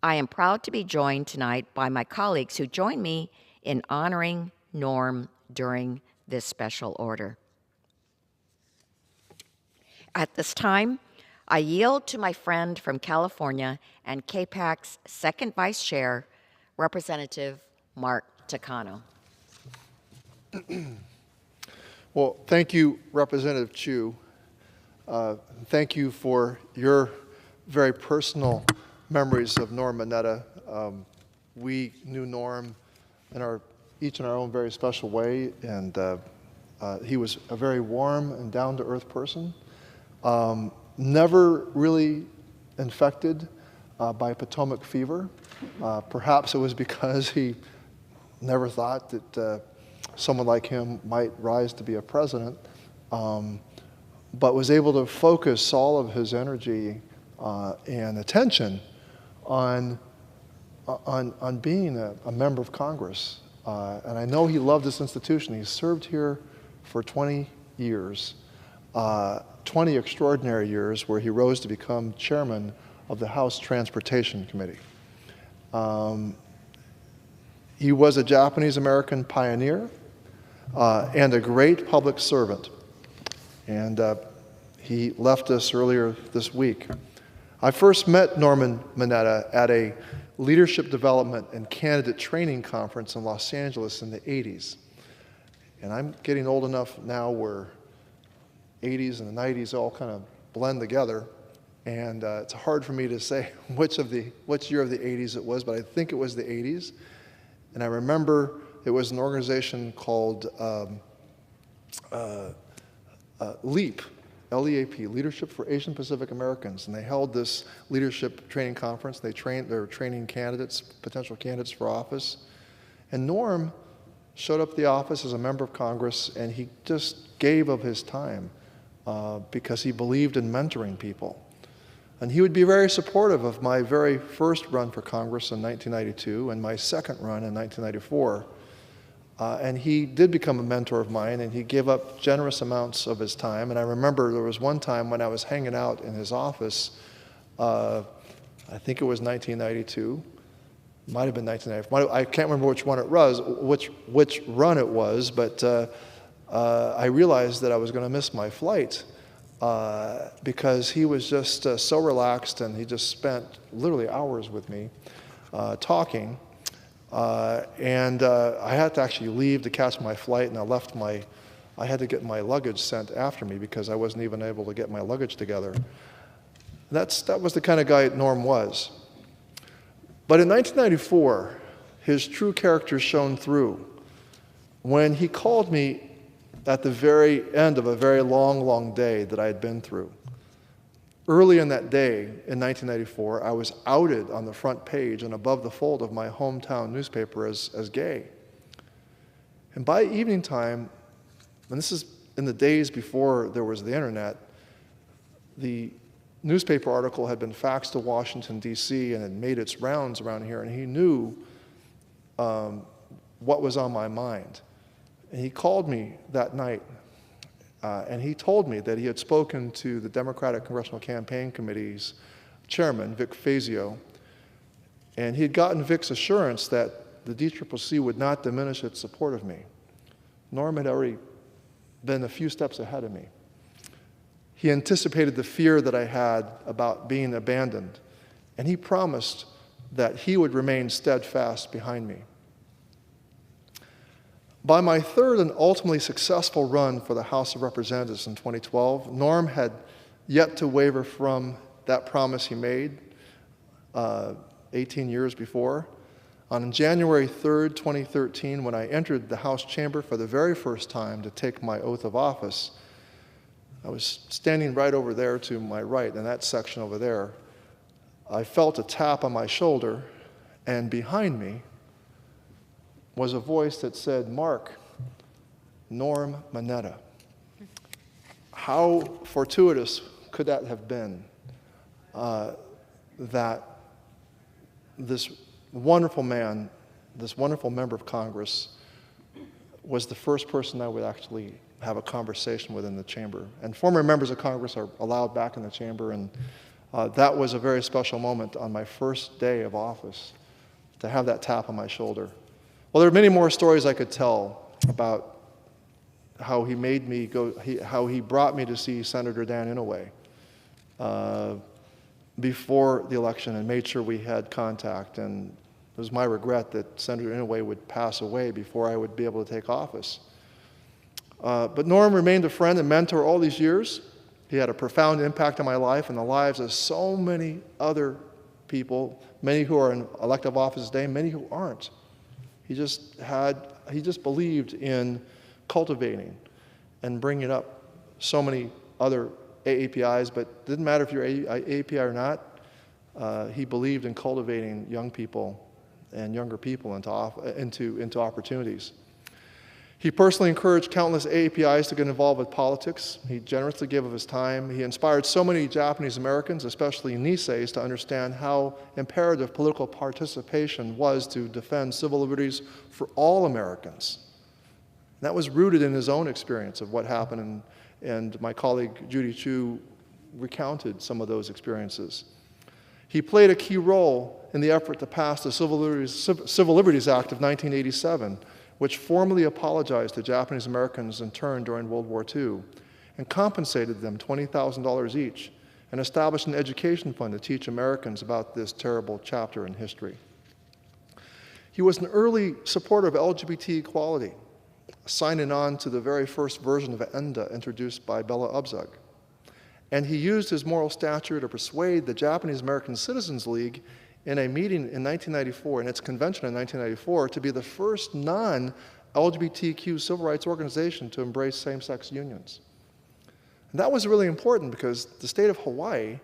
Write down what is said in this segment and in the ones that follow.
I am proud to be joined tonight by my colleagues who join me in honoring Norm during this special order. At this time, I yield to my friend from California and KPAC's second vice chair, Representative Mark Takano. Well, thank you, Representative Chu. Thank you for your very personal memories of Norm Mineta. We knew Norm each in our own very special way, and he was a very warm and down-to-earth person. Never really infected by Potomac fever. Perhaps it was because he never thought that someone like him might rise to be a president, but was able to focus all of his energy and attention on being a member of Congress. And I know he loved this institution. He served here for 20 years. 20 extraordinary years where he rose to become chairman of the House Transportation Committee. He was a Japanese-American pioneer and a great public servant. And he left us earlier this week. I first met Norman Mineta at a leadership development and candidate training conference in Los Angeles in the 80s. And I'm getting old enough now where 80s and the 90s all kind of blend together, and it's hard for me to say which year of the 80s it was, but I think it was the 80s. And I remember it was an organization called LEAP, L-E-A-P, Leadership for Asian Pacific Americans, and they held this leadership training conference. They were training candidates, potential candidates for office, and Norm showed up at the office as a member of Congress, and he just gave of his time. Because he believed in mentoring people. And he would be very supportive of my very first run for Congress in 1992 and my second run in 1994. And he did become a mentor of mine, and he gave up generous amounts of his time. And I remember there was one time when I was hanging out in his office, I think it was 1992, might have been 1994. I can't remember which one it was, which run it was, but I realized that I was going to miss my flight because he was just so relaxed, and he just spent literally hours with me talking. And I had to actually leave to catch my flight, and I had to get my luggage sent after me because I wasn't even able to get my luggage together. That was the kind of guy Norm was. But in 1994, his true character shone through when he called me at the very end of a very long, long day that I had been through. Early in that day, in 1994, I was outed on the front page and above the fold of my hometown newspaper as gay. And by evening time, and this is in the days before there was the internet, the newspaper article had been faxed to Washington, D.C., and had made its rounds around here, and he knew what was on my mind. And he called me that night, and he told me that he had spoken to the Democratic Congressional Campaign Committee's chairman, Vic Fazio, and he had gotten Vic's assurance that the DCCC would not diminish its support of me. Norm had already been a few steps ahead of me. He anticipated the fear that I had about being abandoned, and he promised that he would remain steadfast behind me. By my third and ultimately successful run for the House of Representatives in 2012, Norm had yet to waver from that promise he made 18 years before. On January 3rd, 2013, when I entered the House chamber for the very first time to take my oath of office, I was standing right over there to my right, in that section over there. I felt a tap on my shoulder, and behind me was a voice that said, "Mark, Norm Mineta." How fortuitous could that have been that this wonderful man, this wonderful member of Congress, was the first person I would actually have a conversation with in the chamber. And former members of Congress are allowed back in the chamber, and That was a very special moment on my first day of office, to have that tap on my shoulder. Well, there are many more stories I could tell about how he made me go, how he brought me to see Senator Dan Inouye before the election and made sure we had contact. And it was my regret that Senator Inouye would pass away before I would be able to take office. But Norm remained a friend and mentor all these years. He had a profound impact on my life and the lives of so many other people, many who are in elective office today, many who aren't. He just believed in cultivating and bringing up so many other AAPIs, but it didn't matter if you're AAPI or not. He believed in cultivating young people and younger people into opportunities. He personally encouraged countless AAPIs to get involved with politics. He generously gave of his time. He inspired so many Japanese Americans, especially Niseis, to understand how imperative political participation was to defend civil liberties for all Americans. And that was rooted in his own experience of what happened, and my colleague Judy Chu recounted some of those experiences. He played a key role in the effort to pass the Civil Liberties Act of 1987, which formally apologized to Japanese Americans interned during World War II and compensated them $20,000 each and established an education fund to teach Americans about this terrible chapter in history. He was an early supporter of LGBT equality, signing on to the very first version of ENDA introduced by Bella Abzug. And he used his moral stature to persuade the Japanese American Citizens League in a meeting in 1994, in its convention in 1994, to be the first non-LGBTQ civil rights organization to embrace same-sex unions. And that was really important because the state of Hawaii,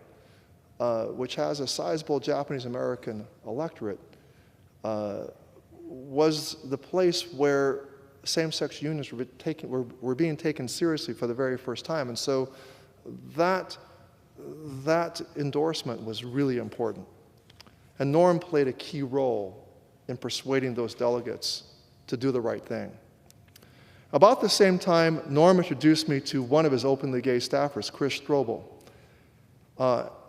which has a sizable Japanese American electorate, was the place where same-sex unions were being taken seriously for the very first time. And so that endorsement was really important. And Norm played a key role in persuading those delegates to do the right thing. About the same time, Norm introduced me to one of his openly gay staffers, Chris Strobel.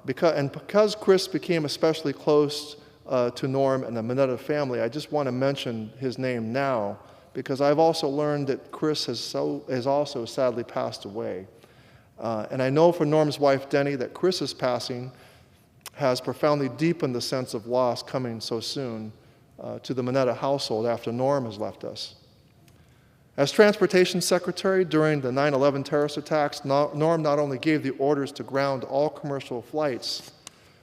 Because Chris became especially close to Norm and the Mineta family, I just want to mention his name now, because I've also learned that Chris has also sadly passed away. And I know for Norm's wife, Denny, that Chris's passing has profoundly deepened the sense of loss coming so soon to the Mineta household after Norm has left us. As Transportation Secretary during the 9/11 terrorist attacks, Norm not only gave the orders to ground all commercial flights,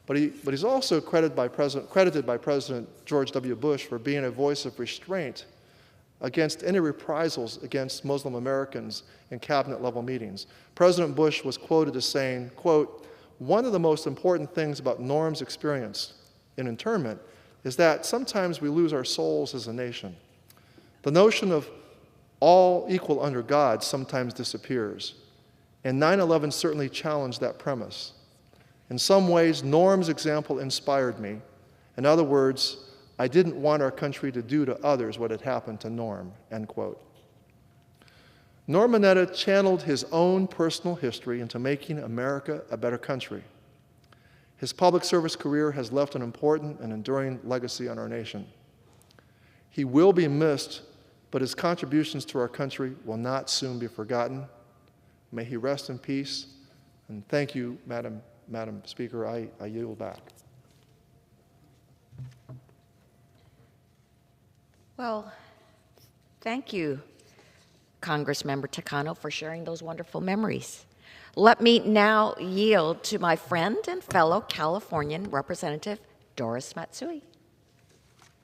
but he's also credited by President George W. Bush for being a voice of restraint against any reprisals against Muslim Americans in cabinet-level meetings. President Bush was quoted as saying, quote, "One of the most important things about Norm's experience in internment is that sometimes we lose our souls as a nation. The notion of all equal under God sometimes disappears, and 9/11 certainly challenged that premise. In some ways, Norm's example inspired me. In other words, I didn't want our country to do to others what had happened to Norm," end quote. Norm Mineta channeled his own personal history into making America a better country. His public service career has left an important and enduring legacy on our nation. He will be missed, but his contributions to our country will not soon be forgotten. May he rest in peace. And thank you, Madam Speaker. I yield back. Well, thank you, Congressmember Takano, for sharing those wonderful memories. Let me now yield to my friend and fellow Californian Representative Doris Matsui.